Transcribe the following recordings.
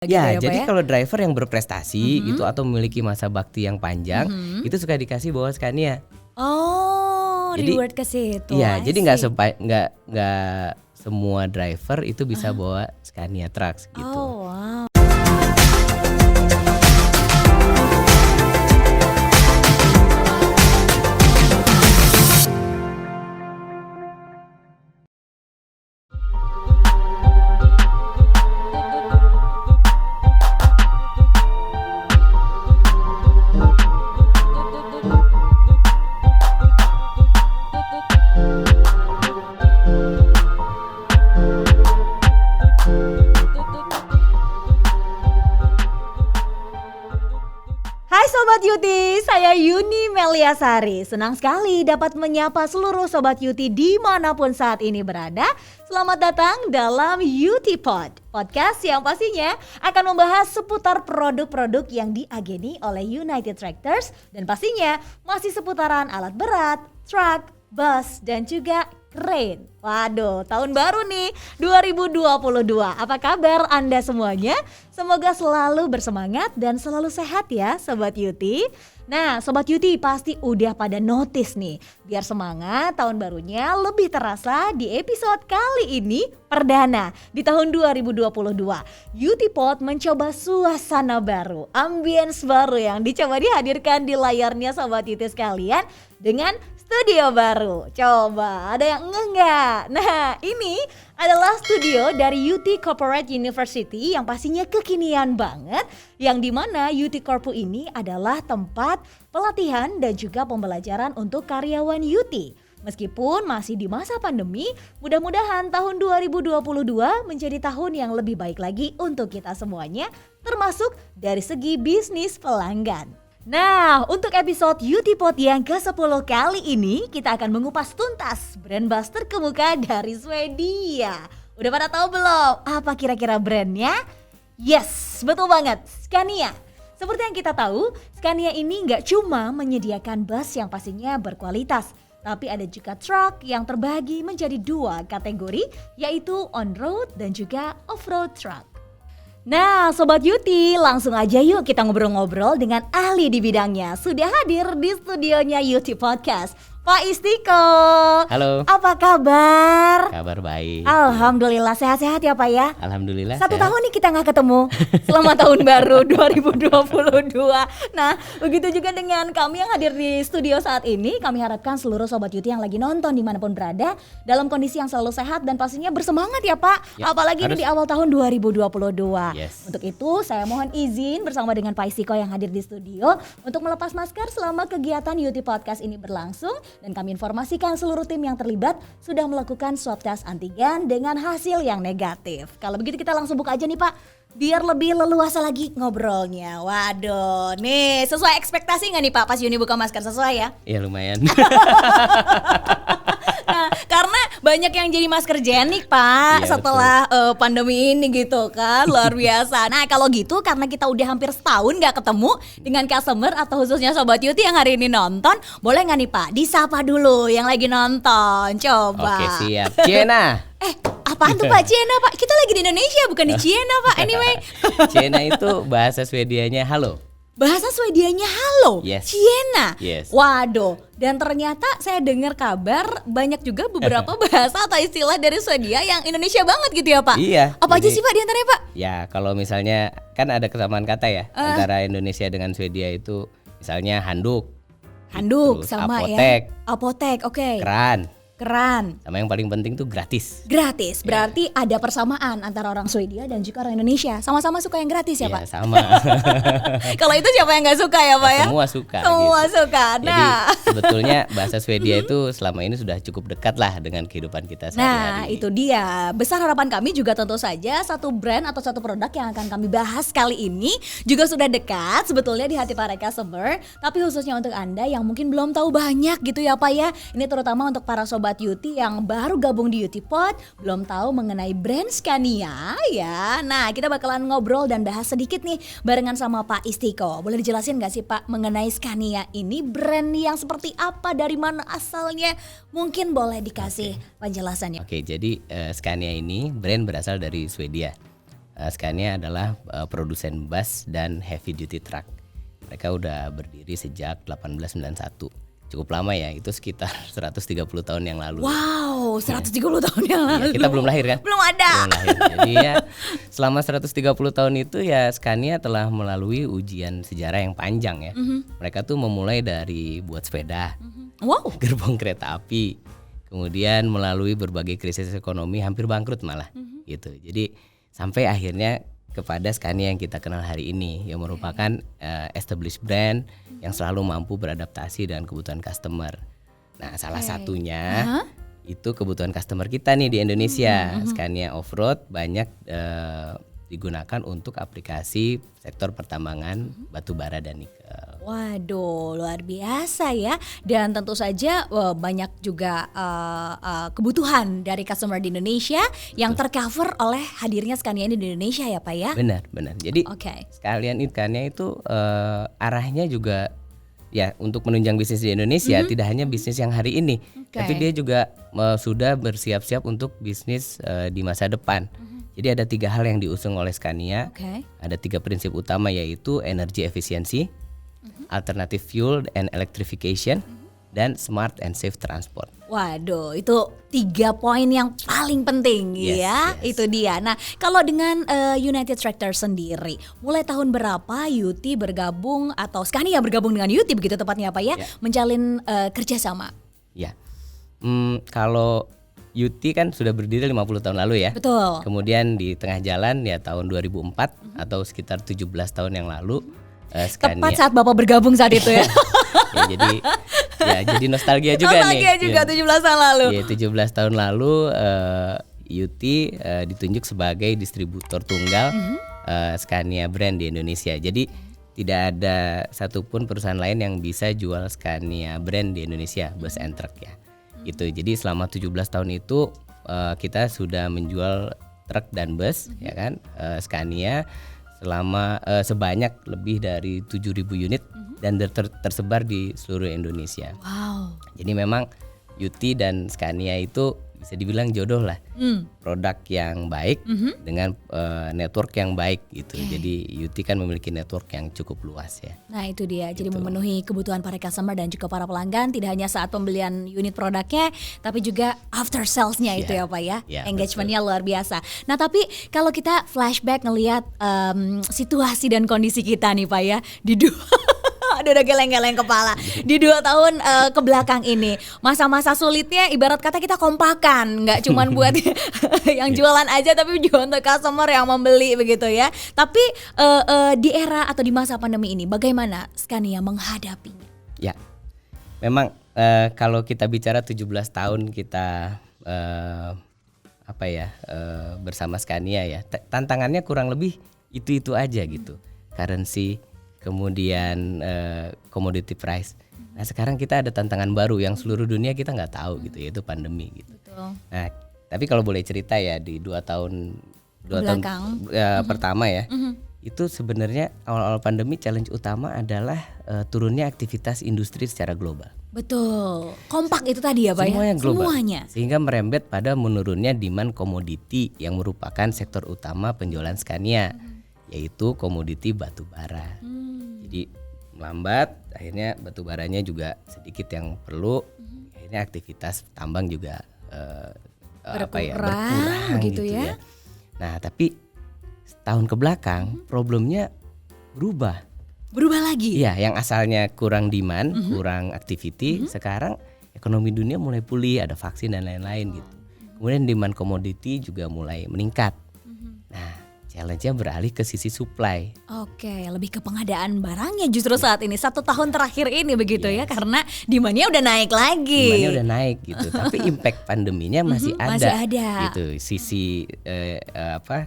gitu Ya, ya Pak jadi ya? kalau driver yang berprestasi gitu atau memiliki masa bakti yang panjang, itu suka dikasih bawa Scania. Oh, Jadi reward ke situ. iya, I jadi see. nggak semua driver itu bisa bawa Scania Trucks gitu. Oh, wow. Hai Sobat Yuti, saya Yuni Meliasari. Senang sekali dapat menyapa seluruh Sobat Yuti dimanapun saat ini berada. Selamat datang dalam Yuti Pod, podcast yang pastinya akan membahas seputar produk-produk yang diageni oleh United Tractors dan pastinya masih seputaran alat berat, truk, bus, dan juga crane. Waduh, tahun baru nih 2022. Apa kabar Anda semuanya? Semoga selalu bersemangat dan selalu sehat ya Sobat Yuti. Nah Sobat Yuti pasti udah pada notice nih. Biar semangat tahun barunya lebih terasa di episode kali ini perdana di tahun 2022. Yuti Pod mencoba suasana baru, ambience baru yang dicoba dihadirkan di layarnya Sobat Yuti sekalian dengan studio baru. Coba ada yang enggak? Nah ini adalah studio dari UT Corporate University yang pastinya kekinian banget, yang dimana UT Corpu ini adalah tempat pelatihan dan juga pembelajaran untuk karyawan UT. Meskipun masih di masa pandemi, mudah-mudahan tahun 2022 menjadi tahun yang lebih baik lagi untuk kita semuanya, termasuk dari segi bisnis pelanggan. Nah, untuk episode Utipod yang ke-10 kali ini, kita akan mengupas tuntas brand bus terkemuka dari Swedia. Udah pada tahu belum apa kira-kira brandnya? Yes, betul banget, Scania. Seperti yang kita tahu, Scania ini nggak cuma menyediakan bus yang pastinya berkualitas, tapi ada juga truk yang terbagi menjadi dua kategori, yaitu on-road dan juga off-road truck. Nah Sobat Yuti, langsung aja yuk kita ngobrol-ngobrol dengan ahli di bidangnya. Sudah hadir di studionya Yuti Podcast, Pak Istiko. Halo. Apa kabar? Kabar baik. Alhamdulillah sehat-sehat ya Pak ya. Alhamdulillah. 1 sehat. tahun nih kita gak ketemu. Selamat tahun baru 2022. Nah begitu juga dengan kami yang hadir di studio saat ini. Kami harapkan seluruh Sobat Yuti yang lagi nonton dimanapun berada dalam kondisi yang selalu sehat dan pastinya bersemangat ya Pak. Ya, apalagi ini di awal tahun 2022. Yes. Untuk itu saya mohon izin bersama dengan Pak Istiko yang hadir di studio untuk melepas masker selama kegiatan Yuti Podcast ini berlangsung. Dan kami informasikan seluruh tim yang terlibat sudah melakukan swab test antigen dengan hasil yang negatif. Kalau begitu kita langsung buka aja nih Pak, biar lebih leluasa lagi ngobrolnya. Waduh, nih sesuai ekspektasi nggak nih Pak pas Yuni buka masker, sesuai ya? Ya lumayan. Nah, karena banyak yang jadi masker jenik Pak Iya, setelah pandemi ini gitu kan, luar biasa. Nah kalau gitu karena kita udah hampir setahun gak ketemu dengan customer atau khususnya Sobat Yuti yang hari ini nonton, boleh gak nih Pak disapa dulu yang lagi nonton, coba. Oke, siap. Ciena. Apaan tuh Pak Ciena Pak? Kita lagi di Indonesia bukan di Ciena Pak, anyway. Ciena itu bahasa Swedianya halo. Bahasa Swedianya halo, Yes. Ciena. Yes. Waduh, dan ternyata saya dengar kabar banyak juga beberapa bahasa atau istilah dari Swedia yang Indonesia banget gitu ya Pak? Iya, Apa aja jadi- sih Pak diantaranya Pak? Ya kalau misalnya kan ada kesamaan kata ya antara Indonesia dengan Swedia itu, misalnya handuk, Handuk terus sama apotek, ya. Apotek, oke. keran, Keran. sama yang paling penting tuh gratis. Gratis, berarti ada persamaan antara orang Swedia dan juga orang Indonesia. Sama-sama suka yang gratis ya Iya, Pak? sama. Kalau itu siapa yang gak suka ya Pak ya? Semua suka. Semua gitu. suka. Jadi Nah. sebetulnya bahasa Swedia itu selama ini sudah cukup dekat lah dengan kehidupan kita Nah sehari-hari. itu dia, besar harapan kami juga tentu saja satu brand atau satu produk yang akan kami bahas kali ini juga sudah dekat sebetulnya di hati para customer. Tapi khususnya untuk Anda yang mungkin belum tahu banyak gitu ya Pak ya. Ini terutama untuk para Sobat Yuti yang baru gabung di Utipod, belum tahu mengenai brand Scania ya. Nah kita bakalan ngobrol dan bahas sedikit nih barengan sama Pak Istiko. Boleh dijelasin gak sih Pak mengenai Scania ini, brand yang seperti apa, dari mana asalnya? Mungkin boleh dikasih penjelasannya. Oke, jadi Scania ini brand berasal dari Swedia. Scania adalah produsen bus dan heavy duty truck. Mereka udah berdiri sejak 1891. Cukup lama ya, itu sekitar 130 tahun yang lalu. Wow, 130 tahun yang lalu. Ya, kita belum lahir kan? Belum ada. Belum lahir. Jadi ya selama 130 tahun itu ya Scania telah melalui ujian sejarah yang panjang ya. Mereka tuh memulai dari buat sepeda, Wow. gerbong kereta api, kemudian melalui berbagai krisis ekonomi hampir bangkrut malah gitu. Jadi sampai akhirnya kepada Scania yang kita kenal hari ini, yang merupakan established brand yang selalu mampu beradaptasi dengan kebutuhan customer. Nah, salah satunya itu kebutuhan customer kita nih di Indonesia. Scania Off-Road banyak digunakan untuk aplikasi sektor pertambangan, batu bara dan nikel. Waduh, luar biasa ya. Dan tentu saja banyak juga kebutuhan dari customer di Indonesia yang tercover oleh hadirnya Scania ini di Indonesia ya Pak ya. Benar. Jadi Oke. sekalian Scania itu arahnya juga ya untuk menunjang bisnis di Indonesia, tidak hanya bisnis yang hari ini, tapi dia juga sudah bersiap-siap untuk bisnis di masa depan. Jadi ada 3 hal yang diusung oleh Scania. Ada 3 prinsip utama, yaitu energy efficiency, alternative fuel and electrification, dan smart and safe transport. Waduh, itu 3 poin yang paling penting ya. Yes. Itu dia. Nah, kalau dengan United Tractor sendiri, mulai tahun berapa UT bergabung atau Scania bergabung dengan UT begitu tepatnya Pak ya, menjalin kerjasama? Ya, kalau UT kan sudah berdiri 50 tahun lalu ya. Betul. Kemudian di tengah jalan ya tahun 2004 atau sekitar 17 tahun yang lalu Scania. Tepat saat Bapak bergabung saat itu ya. jadi nostalgia juga nih. Nostalgia juga 17 tahun lalu. Ya, 17 tahun lalu UT ditunjuk sebagai distributor tunggal Scania brand di Indonesia. Jadi tidak ada satupun perusahaan lain yang bisa jual Scania brand di Indonesia, bus and truck ya. Gitu. Jadi selama 17 tahun itu kita sudah menjual truk dan bus ya kan, Scania selama sebanyak lebih dari 7.000 unit dan tersebar di seluruh Indonesia. Wow. Jadi memang UT dan Scania itu bisa dibilang jodoh lah, produk yang baik dengan network yang baik gitu. Jadi UT kan memiliki network yang cukup luas ya. Nah itu dia, jadi memenuhi kebutuhan para customer dan juga para pelanggan, tidak hanya saat pembelian unit produknya, tapi juga after salesnya itu ya Pak ya, engagementnya luar biasa. Nah tapi kalau kita flashback ngelihat situasi dan kondisi kita nih Pak ya, di udah geleng-geleng kepala di 2 tahun ke belakang ini, masa-masa sulitnya ibarat kata kita kompakan, nggak cuman buat yang jualan aja tapi juga untuk customer yang membeli begitu ya. Tapi di era atau di masa pandemi ini bagaimana Scania menghadapinya? Ya, memang kalau kita bicara 17 tahun kita bersama Scania ya, tantangannya kurang lebih itu aja gitu. Currency, kemudian commodity price. Nah sekarang kita ada tantangan baru yang seluruh dunia kita nggak tahu gitu, yaitu pandemi gitu. Betul. Nah tapi kalau boleh cerita ya, di 2 tahun pertama ya, itu sebenarnya awal-awal pandemi challenge utama adalah turunnya aktivitas industri secara global. Betul, kompak itu tadi ya Pak Semuanya ya? global. Semuanya. Sehingga merembet pada menurunnya demand komoditi yang merupakan sektor utama penjualan Scania, yaitu komoditi batu bara. Jadi melambat, akhirnya batu baranya juga sedikit yang perlu, akhirnya aktivitas tambang juga berkurang gitu ya. Nah tapi tahun ke belakang problemnya berubah lagi. Iya, yang asalnya kurang demand, kurang activity, sekarang ekonomi dunia mulai pulih, ada vaksin dan lain-lain gitu. Kemudian demand komoditi juga mulai meningkat. Nah challenge-nya beralih ke sisi supply. Oke, lebih ke pengadaan barangnya justru saat ini 1 tahun terakhir ini begitu ya, karena demand-nya udah naik lagi. Demand-nya udah naik gitu, tapi impact pandeminya masih ada. Gitu. Sisi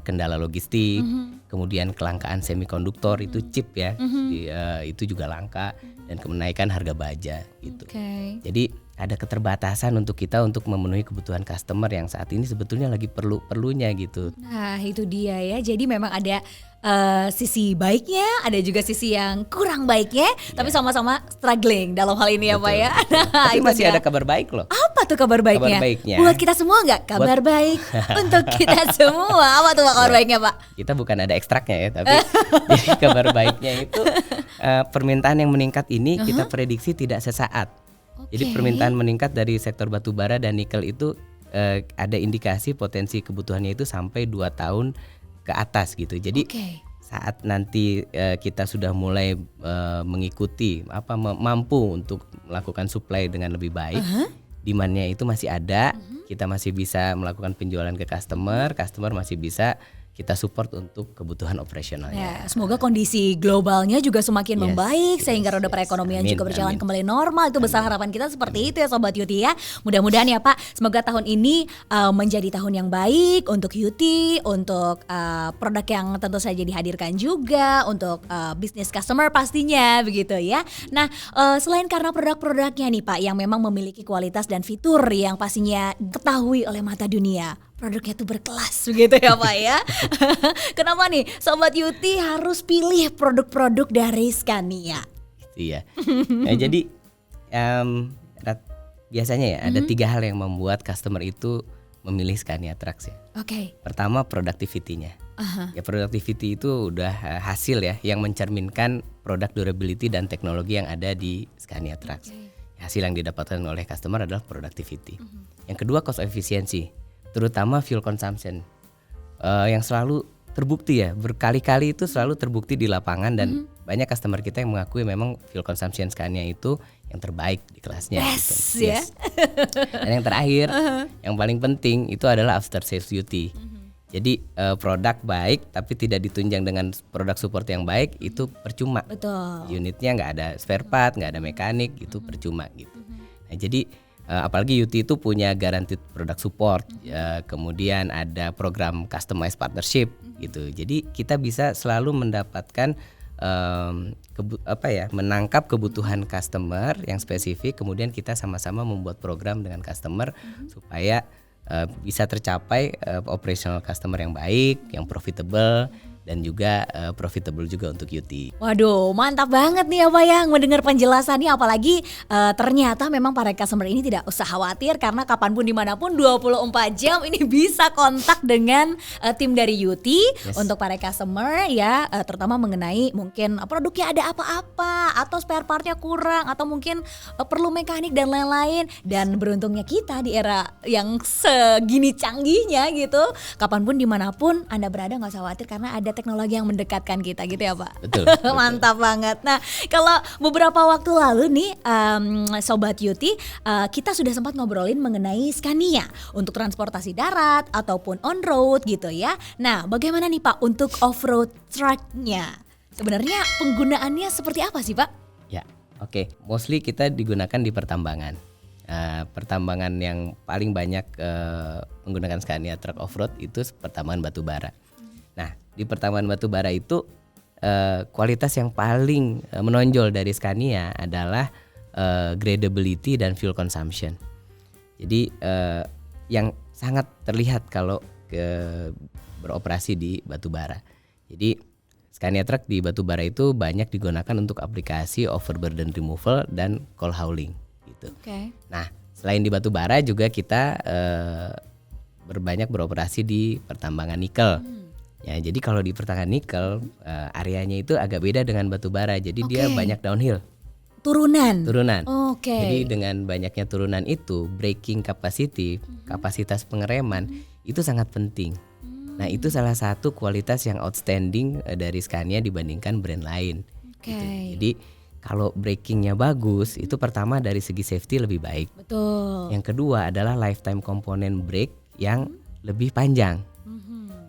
kendala logistik, kemudian kelangkaan semikonduktor itu chip ya, itu juga langka, dan kenaikan harga baja gitu. Jadi ada keterbatasan untuk kita untuk memenuhi kebutuhan customer yang saat ini sebetulnya lagi perlunya gitu. Nah itu dia ya, jadi memang ada sisi baiknya, ada juga sisi yang kurang baiknya, tapi sama-sama struggling dalam hal ini ya Pak ya. Nah, Tapi itu masih dia. ada kabar baik loh. Apa tuh kabar baiknya? Kabar baiknya. Buat kita semua nggak? Kabar baik untuk kita semua. Apa tuh Pak kabar baiknya Pak? Kita bukan ada ekstraknya ya, tapi jadi kabar baiknya itu permintaan yang meningkat ini kita prediksi tidak sesaat. Jadi Oke. permintaan meningkat dari sektor batu bara dan nikel itu ada indikasi potensi kebutuhannya itu sampai 2 tahun ke atas gitu. Jadi Oke. saat nanti kita sudah mulai mengikuti mampu untuk melakukan supply dengan lebih baik, demand-nya itu masih ada, kita masih bisa melakukan penjualan ke customer masih bisa kita support untuk kebutuhan operasionalnya. Ya, semoga kondisi globalnya juga semakin Yes, membaik sehingga yes, roda yes. perekonomian Amin, juga berjalan amin. kembali normal. Itu besar harapan kita seperti itu ya Sobat Yuti ya. Mudah-mudahan ya Pak, semoga tahun ini menjadi tahun yang baik untuk Yuti, untuk produk yang tentu saja dihadirkan juga, untuk bisnis customer pastinya begitu ya. Nah, selain karena produk-produknya nih Pak yang memang memiliki kualitas dan fitur yang pastinya diketahui oleh mata dunia, produknya tuh berkelas begitu ya Pak ya. Kenapa nih Sobat Yuti harus pilih produk-produk dari Scania? Iya. Nah, jadi biasanya ya ada 3 hal yang membuat customer itu memilih Scania Trucks ya. Oke. Pertama productivity-nya. Aha. Ya productivity itu udah hasil ya yang mencerminkan produk durability dan teknologi yang ada di Scania Trucks. Hasil yang didapatkan oleh customer adalah productivity. Yang kedua cost efficiency, terutama fuel consumption yang selalu terbukti ya, berkali-kali itu selalu terbukti di lapangan dan banyak customer kita yang mengakui memang fuel consumption Scania itu yang terbaik di kelasnya. Yes, gitu. ya. Dan yang terakhir, yang paling penting itu adalah after sales duty. Jadi produk baik tapi tidak ditunjang dengan produk support yang baik itu percuma. Betul. Unitnya nggak ada spare part, nggak ada mekanik, itu percuma gitu. Nah, jadi apalagi UT itu punya guaranteed product support, kemudian ada program customized partnership gitu. Jadi kita bisa selalu mendapatkan menangkap kebutuhan customer yang spesifik, kemudian kita sama-sama membuat program dengan customer supaya bisa tercapai operational customer yang baik, yang profitable dan juga profitable juga untuk UT. Waduh, mantap banget nih ya Pak ya mendengar penjelasannya, apalagi ternyata memang para customer ini tidak usah khawatir karena kapanpun dimanapun 24 jam ini bisa kontak dengan tim dari UT untuk para customer ya, terutama mengenai mungkin produknya ada apa-apa atau spare partnya kurang atau mungkin perlu mekanik dan lain-lain. Dan beruntungnya kita di era yang segini canggihnya gitu, kapanpun dimanapun Anda berada nggak usah khawatir karena ada teknologi yang mendekatkan kita gitu ya Pak. Betul. Mantap banget. Nah, kalau beberapa waktu lalu nih Sobat Yuti, kita sudah sempat ngobrolin mengenai Scania untuk transportasi darat ataupun on road gitu ya. Nah, bagaimana nih Pak untuk off-road trucknya? Sebenarnya penggunaannya seperti apa sih Pak? Ya, oke. Mostly kita digunakan di pertambangan. Pertambangan yang paling banyak menggunakan Scania truck off-road itu pertambangan batu bara. Nah, di pertambangan batu bara itu kualitas yang paling menonjol dari Scania adalah gradability dan fuel consumption. Jadi yang sangat terlihat kalau beroperasi di batu bara. Jadi Scania Truck di batu bara itu banyak digunakan untuk aplikasi overburden removal dan coal hauling gitu. Oke. Nah, selain di batu bara juga kita berbanyak beroperasi di pertambangan nikel. Ya, jadi kalau di pertambangan nikel areanya itu agak beda dengan batu bara. Jadi dia banyak downhill. Turunan. Oke. Jadi dengan banyaknya turunan itu, braking capacity, kapasitas pengereman itu sangat penting. Nah, itu salah satu kualitas yang outstanding dari Scania dibandingkan brand lain. Oke. Gitu. Jadi kalau brakingnya bagus, itu pertama dari segi safety lebih baik. Betul. Yang kedua adalah lifetime component brake yang lebih panjang.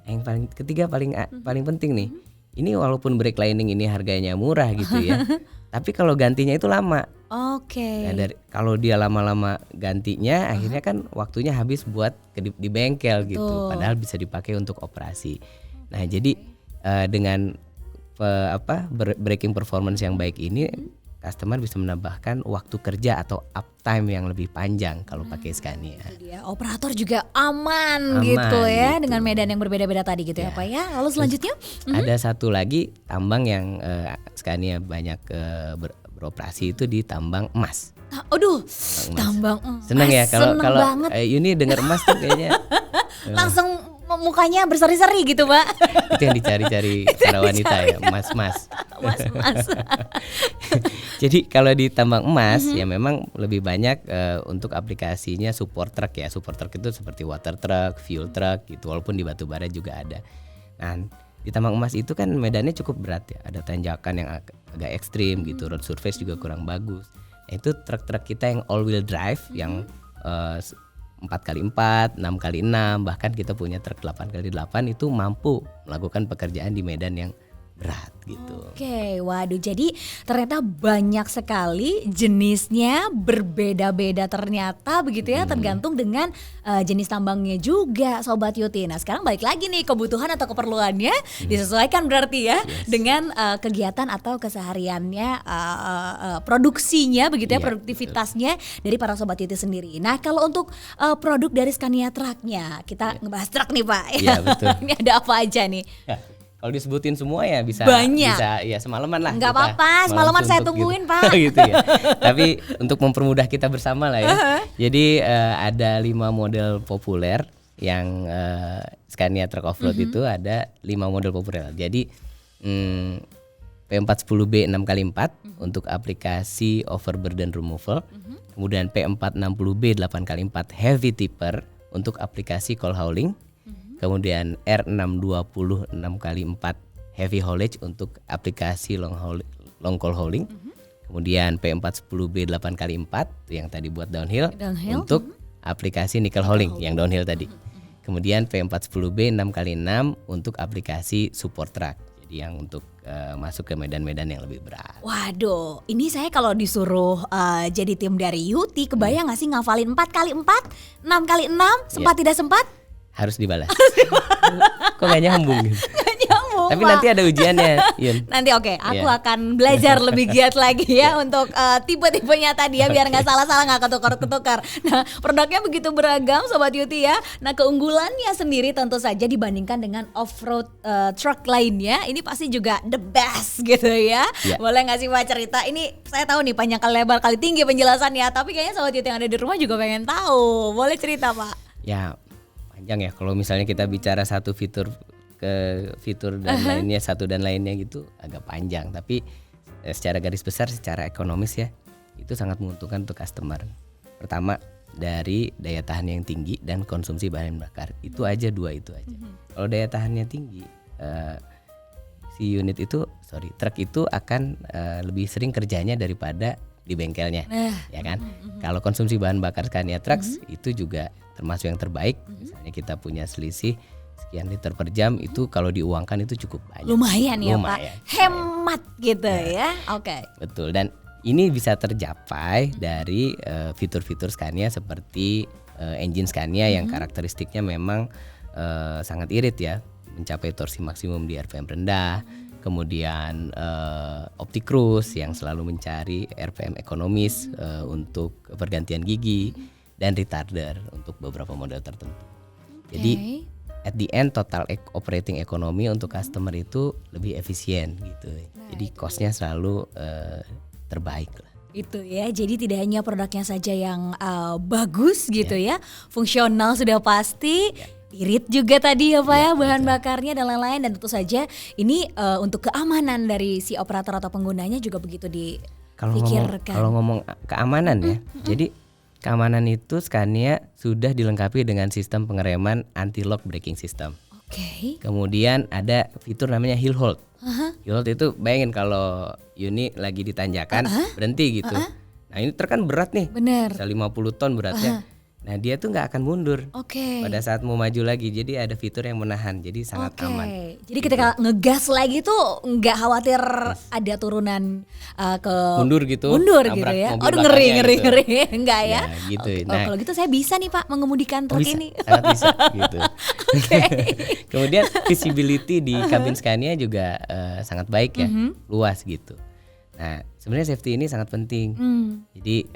Yang ketiga paling penting nih. Ini walaupun brake lining ini harganya murah gitu ya. Tapi kalau gantinya itu lama. Oke. Nah, kalau dia lama-lama gantinya akhirnya kan waktunya habis buat di bengkel gitu. Padahal bisa dipakai untuk operasi. Nah, jadi dengan braking performance yang baik ini customer bisa menambahkan waktu kerja atau uptime yang lebih panjang kalau pakai Scania. Itu dia, operator juga aman Aman gitu ya gitu. dengan medan yang berbeda-beda tadi gitu ya Pak ya. Lalu selanjutnya? Ada satu lagi tambang yang Scania banyak beroperasi itu di tambang emas. Aduh, tambang emas. Seneng ya kalau banget. Yuni dengar emas tuh kayaknya Langsung mukanya berseri-seri gitu Pak. itu yang dicari-cari para wanita ya, emas-emas. Mas. Jadi kalau di tambang emas ya memang lebih banyak untuk aplikasinya support truck ya. Support truck itu seperti water truck, fuel truck gitu. Walaupun di batu bara juga ada. Nah di tambang emas itu kan medannya cukup berat ya. Ada tanjakan yang agak ekstrim gitu. Road surface juga kurang bagus. Nah, itu truk-truk kita yang all wheel drive yang 4x4, 6x6, bahkan kita punya truk 8x8 itu mampu melakukan pekerjaan di medan yang berat gitu. Oke, waduh, jadi ternyata banyak sekali jenisnya, berbeda-beda ternyata begitu ya, tergantung dengan jenis tambangnya juga Sobat Yuti. Nah sekarang balik lagi nih, kebutuhan atau keperluannya disesuaikan berarti ya dengan kegiatan atau kesehariannya, produksinya begitu ya, produktivitasnya dari para Sobat Yuti sendiri. Nah kalau untuk produk dari Scania Truck-nya, kita ngebahas truk nih Pak. Iya betul. Ini ada apa aja nih? Ya, kalau disebutin semua ya bisa Banyak. bisa ya semalaman lah. Nggak apa-apa, semalaman saya tungguin gitu. Pak. Gitu ya. Tapi untuk mempermudah kita bersama lah ya. Jadi ada 5 model populer yang Scania Truck Off-Road itu ada 5 model populer. Jadi P410B 6x4 untuk aplikasi overburden removal. Kemudian P460B 8x4 heavy tipper untuk aplikasi coal hauling. Kemudian R620 6x4 heavy haulage untuk aplikasi long coal hauling. Kemudian P410B 8x4 yang tadi buat downhill. Untuk aplikasi nickel hauling yang downhill tadi. Kemudian P410B 6x6 untuk aplikasi support truck. Jadi yang untuk masuk ke medan-medan yang lebih berat. Waduh, ini saya kalau disuruh jadi tim dari Yuti, kebayang gak sih ngafalin 4x4, 6x6, sempat tidak sempat? Harus dibalas. Kok gak nyambung gitu? Gak nyambung Tapi Pak. nanti ada ujiannya Yun. Nanti oke, aku akan belajar lebih giat lagi ya untuk tipe-tipenya tadi ya, biar gak salah-salah, gak ketukar-ketukar. Nah produknya begitu beragam Sobat Yuti ya. Nah keunggulannya sendiri tentu saja dibandingkan dengan off-road truck lainnya, ini pasti juga the best gitu ya. Boleh gak sih Pak cerita, ini saya tahu nih panjang kali lebar kali tinggi penjelasannya, tapi kayaknya Sobat Yuti yang ada di rumah juga pengen tahu. Boleh cerita Pak? Ya panjang ya, kalau misalnya kita bicara satu fitur ke fitur dan lainnya, satu dan lainnya gitu agak panjang. Tapi secara garis besar, secara ekonomis ya itu sangat menguntungkan untuk customer. Pertama dari daya tahan yang tinggi dan konsumsi bahan bakar, itu aja dua itu aja. Kalau daya tahannya tinggi, si truk itu akan lebih sering kerjanya daripada di bengkelnya, ya kan? Kalau konsumsi bahan bakar Scania Trucks itu juga termasuk yang terbaik. Misalnya kita punya selisih sekian liter per jam, itu kalau diuangkan itu cukup banyak. Lumayan ya Pak, hemat gitu ya. Oke. Betul, dan ini bisa tercapai dari fitur-fitur Scania seperti engine Scania yang karakteristiknya memang sangat irit ya, mencapai torsi maksimum di RPM rendah. Kemudian OptiCruise yang selalu mencari RPM ekonomis untuk pergantian gigi, dan retarder untuk beberapa model tertentu. Jadi at the end total operating economy untuk customer itu lebih efisien gitu. Jadi costnya selalu terbaik lah. Itu ya, jadi tidak hanya produknya saja yang bagus gitu ya, fungsional sudah pasti. Irit juga tadi ya Pak ya, bahan bakarnya dan lain-lain, dan tentu saja ini untuk keamanan dari si operator atau penggunanya juga begitu dipikirkan. Kalau ngomong keamanan ya, jadi keamanan itu Scania sudah dilengkapi dengan sistem pengereman anti-lock braking system. Oke. Kemudian ada fitur namanya hill hold. Hill hold itu bayangin kalau Yuni lagi di tanjakan berhenti gitu. Nah ini truk kan berat nih, Bener. bisa 50 ton beratnya. Nah dia tuh nggak akan mundur pada saat mau maju lagi. Jadi ada fitur yang menahan, jadi sangat aman. Jadi ketika ngegas lagi tuh nggak khawatir ada turunan ke mundur gitu ya. mobil Ngeri enggak ya? Gitu. Nah, kalau gitu saya bisa nih Pak mengemudikan truk ini. Sangat bisa gitu. Kemudian visibility di kabin Scania juga sangat baik ya, luas gitu. Nah, sebenarnya safety ini sangat penting. Jadi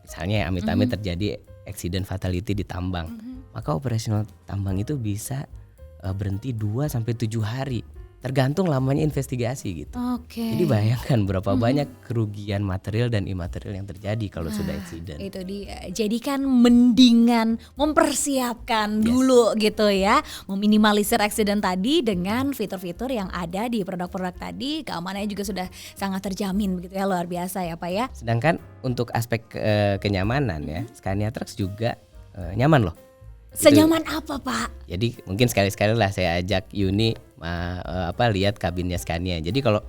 misalnya amit-amit terjadi accident fatality di tambang, maka operasional tambang itu bisa berhenti 2 sampai 7 hari. Tergantung lamanya investigasi gitu. Oke. Jadi bayangkan berapa banyak kerugian material dan imaterial yang terjadi kalau sudah accident. Itu dia. Jadi kan mendingan mempersiapkan dulu gitu ya, meminimalisir accident tadi dengan fitur-fitur yang ada di produk-produk tadi. Keamanannya juga sudah sangat terjamin begitu ya, luar biasa ya Pak ya. Sedangkan untuk aspek kenyamanan ya, Scania Trax juga nyaman loh. Senyaman apa Pak? Jadi mungkin sekali-sekali lah saya ajak Yuni lihat kabinnya Scania. Jadi kalau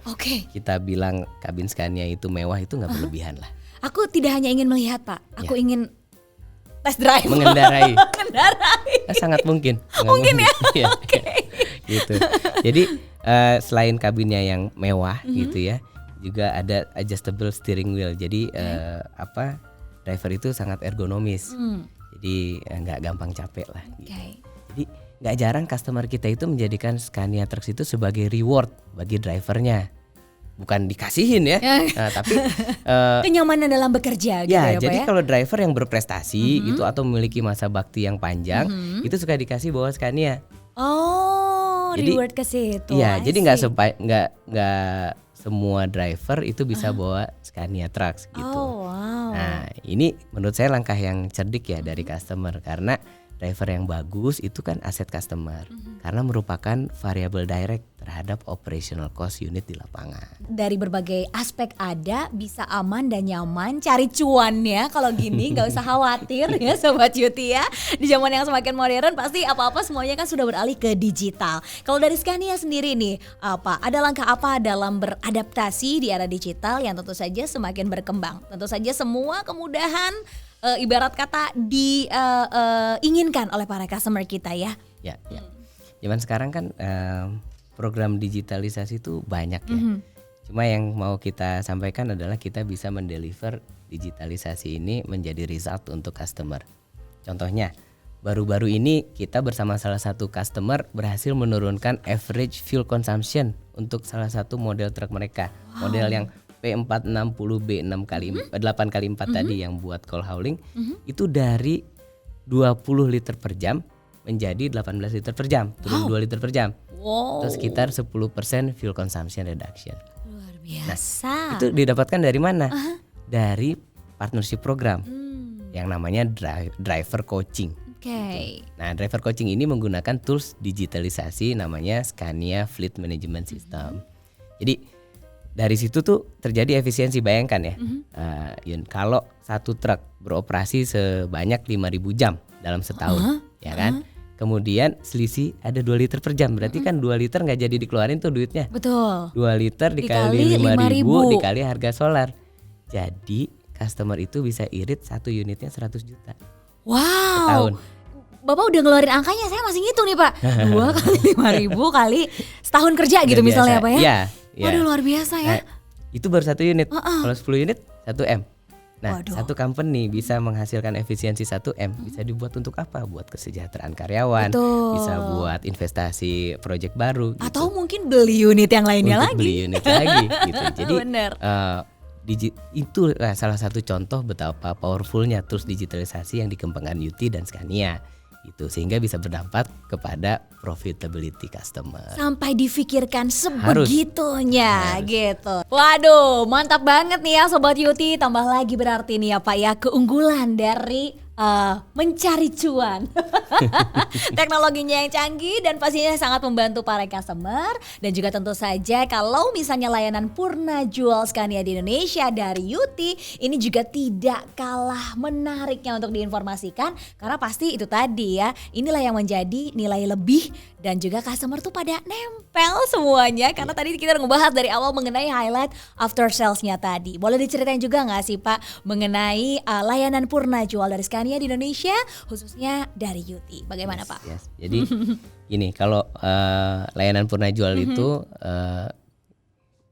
kita bilang kabin Scania itu mewah itu nggak berlebihan lah. Aku tidak hanya ingin melihat Pak, aku ingin test drive. Mengendarai. Mengendarai. Sangat mungkin. Mungkin ya. Oke. Gitu. Jadi selain kabinnya yang mewah gitu ya, juga ada adjustable steering wheel. Jadi driver itu sangat ergonomis. Jadi nggak gampang capek lah. Gitu. Jadi nggak jarang customer kita itu menjadikan Scania Trax itu sebagai reward bagi drivernya, bukan dikasihin ya, tapi kenyamanan dalam bekerja. Gitu ya. ya Jadi Pak, kalau driver yang berprestasi gitu atau memiliki masa bakti yang panjang, itu suka dikasih bawa Scania. Jadi, reward ke situ. Iya, jadi nggak semua driver itu bisa bawa Scania Trax gitu. Nah, ini menurut saya langkah yang cerdik ya dari customer, karena driver yang bagus itu kan aset customer, karena merupakan variable direct terhadap operational cost unit di lapangan. Dari berbagai aspek ada, bisa aman dan nyaman, cari cuannya kalau gini nggak usah khawatir ya Sobat Yuti ya. Di zaman yang semakin modern pasti apa-apa semuanya kan sudah beralih ke digital. Kalau dari Scania sendiri nih, ada langkah apa dalam beradaptasi di era digital yang tentu saja semakin berkembang? Tentu saja semua kemudahan ibarat kata diinginkan oleh para customer kita ya. Ya. Zaman sekarang kan program digitalisasi itu banyak ya. Cuma yang mau kita sampaikan adalah kita bisa mendeliver digitalisasi ini menjadi result untuk customer. Contohnya, baru-baru ini kita bersama salah satu customer berhasil menurunkan average fuel consumption untuk salah satu model truk mereka. Model yang P460B 8x4 tadi yang buat call hauling, itu dari 20 liter per jam menjadi 18 liter per jam, turun 2 liter per jam. Itu sekitar 10% fuel consumption reduction. Luar biasa. Nah, itu didapatkan dari mana? Dari partnership program yang namanya driver coaching. Nah, driver coaching ini menggunakan tools digitalisasi namanya Scania Fleet Management System. Jadi dari situ tuh terjadi efisiensi. Bayangkan ya, Yun, kalau satu truk beroperasi sebanyak 5.000 jam dalam setahun, ya kan? Kemudian selisih ada 2 liter per jam, berarti kan 2 liter nggak jadi dikeluarin tuh duitnya. Betul. 2 liter dikali 5.000 dikali harga solar. Jadi customer itu bisa irit satu unitnya 100 juta. Wow. Setahun. Bapak udah ngeluarin angkanya, saya masih ngitung nih Pak. 2 kali 5.000 kali setahun kerja gitu misalnya Pak ya. Iya. Waduh luar biasa ya. Itu baru 1 unit. Kalau 10 unit 1 M. Nah, satu company bisa menghasilkan efisiensi 1 M. Bisa dibuat untuk apa? Buat kesejahteraan karyawan. Bisa buat investasi proyek baru. Gitu. Atau mungkin beli unit yang lainnya untuk beli unit lagi. Gitu. Jadi itu salah satu contoh betapa powerfulnya tools digitalisasi yang dikembangkan Yuti dan Scania. Itu sehingga bisa berdampak kepada profitability customer. Sampai difikirkan sebegitunya gitu. Waduh, mantap banget nih ya Sobat Yuti. Tambah lagi berarti nih ya Pak ya, keunggulan dari mencari cuan. Teknologinya yang canggih dan pastinya sangat membantu para customer. Dan juga tentu saja kalau misalnya layanan Purna Jual Scania di Indonesia dari Yuti ini juga tidak kalah menariknya untuk diinformasikan, karena pasti itu tadi ya, inilah yang menjadi nilai lebih dan juga customer tuh pada nempel semuanya, karena tadi kita ngebahas dari awal mengenai highlight after sales-nya tadi. Boleh diceritain juga gak sih Pak mengenai layanan Purna Jual dari Scania di Indonesia, khususnya dari Yuti, bagaimana Pak? Jadi gini, kalau layanan Purna Jual itu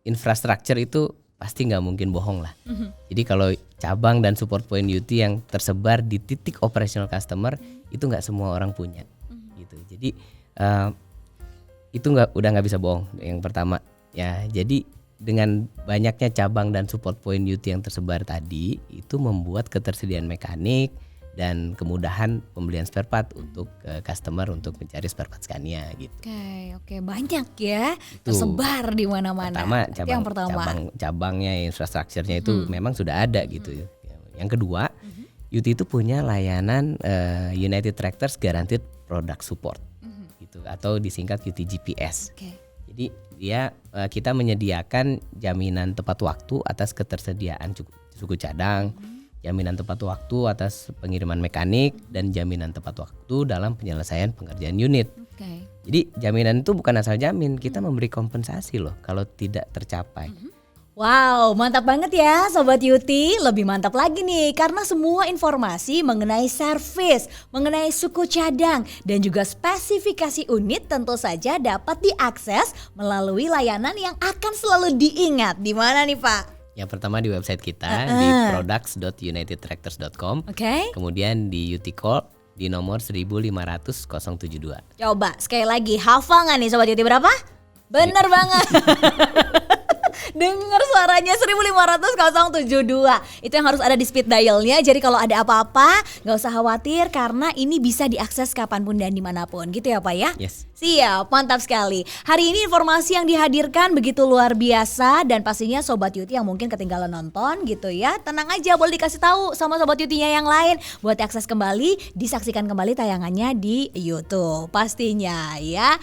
infrastruktur itu pasti nggak mungkin bohong lah. Jadi kalau cabang dan support point Yuti yang tersebar di titik operational customer itu nggak semua orang punya, gitu. Jadi itu udah nggak bisa bohong. Yang pertama ya, jadi dengan banyaknya cabang dan support point UT yang tersebar tadi, itu membuat ketersediaan mekanik dan kemudahan pembelian spare part untuk customer untuk mencari spare part Scania gitu. Oke, banyak ya, tersebar di mana-mana. Pertama, cabangnya, infrastrukturnya itu memang sudah ada gitu. Yang kedua, UT itu punya layanan United Tractors Guaranteed Product Support, gitu, atau disingkat UTGPS. Jadi kita menyediakan jaminan tepat waktu atas ketersediaan suku cadang, jaminan tepat waktu atas pengiriman mekanik, dan jaminan tepat waktu dalam penyelesaian pengerjaan unit. Jadi jaminan itu bukan asal jamin, kita memberi kompensasi loh kalau tidak tercapai. Wow, mantap banget ya Sobat Yuti. Lebih mantap lagi nih karena semua informasi mengenai servis, mengenai suku cadang dan juga spesifikasi unit tentu saja dapat diakses melalui layanan yang akan selalu diingat. Di mana nih Pak? Yang pertama di website kita di products.unitedtractors.com. Kemudian di UT Call di nomor 1500072. Coba sekali lagi, hafal gak nih Sobat Yuti berapa? Bener banget. Dengar suaranya 1500072. Itu yang harus ada di speed dialnya. Jadi kalau ada apa-apa gak usah khawatir karena ini bisa diakses kapanpun dan dimanapun. Gitu ya Pak ya? Yes. Siap, mantap sekali. Hari ini informasi yang dihadirkan begitu luar biasa. Dan pastinya Sobat Yuti yang mungkin ketinggalan nonton gitu ya, tenang aja, boleh dikasih tahu sama Sobat Yutinya yang lain buat diakses kembali, disaksikan kembali tayangannya di YouTube pastinya ya.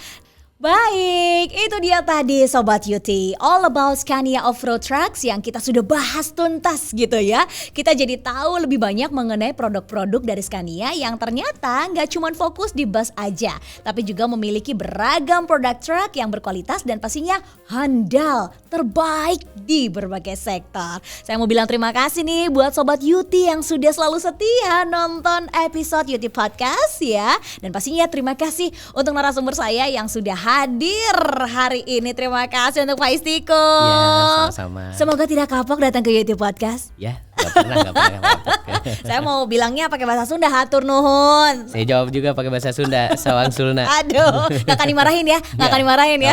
Baik, itu dia tadi Sobat Yuti, all about Scania Off-Road Trucks yang kita sudah bahas tuntas gitu ya. Kita jadi tahu lebih banyak mengenai produk-produk dari Scania yang ternyata nggak cuma fokus di bus aja, tapi juga memiliki beragam produk truk yang berkualitas dan pastinya handal, terbaik di berbagai sektor. Saya mau bilang terima kasih nih buat Sobat Yuti yang sudah selalu setia nonton episode Yuti Podcast ya. Dan pastinya terima kasih untuk narasumber saya yang sudah hadir hari ini. Terima kasih untuk Pak Istiko. Ya, sama-sama. Semoga tidak kapok datang ke YouTube Podcast. Ya, gak pernah kapok. Saya mau bilangnya pakai bahasa Sunda, hatur nuhun. Saya jawab juga pakai bahasa Sunda, sawang sulna. Aduh, gak akan dimarahin ya,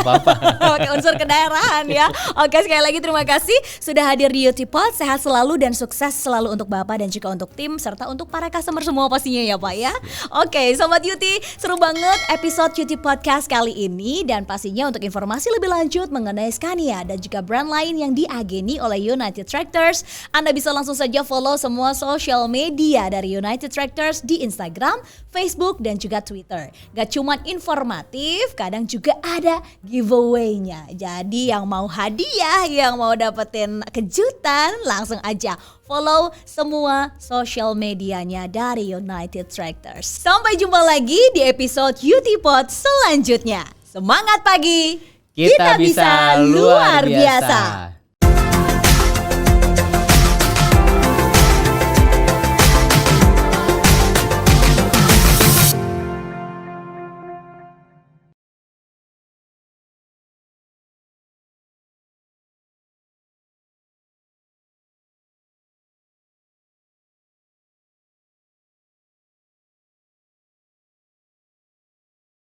apa-apa. Pakai unsur kedaerahan ya. Oke, sekali lagi terima kasih sudah hadir di UT Pod. Sehat selalu dan sukses selalu untuk Bapak dan juga untuk tim serta untuk para customer semua pastinya ya Pak ya. Oke, Sobat Yuti, seru banget episode UT Podcast kali ini. Dan pastinya untuk informasi lebih lanjut mengenai Scania dan juga brand lain yang diageni oleh United Tractors, Anda bisa langsung saja follow semua social media dari United Tractors di Instagram, Facebook, dan juga Twitter. Gak cuma informatif, kadang juga ada giveaway-nya. Jadi yang mau hadiah, yang mau dapetin kejutan, langsung aja follow semua social medianya dari United Tractors. Sampai jumpa lagi di episode UT Pod selanjutnya. Semangat pagi, kita bisa luar biasa.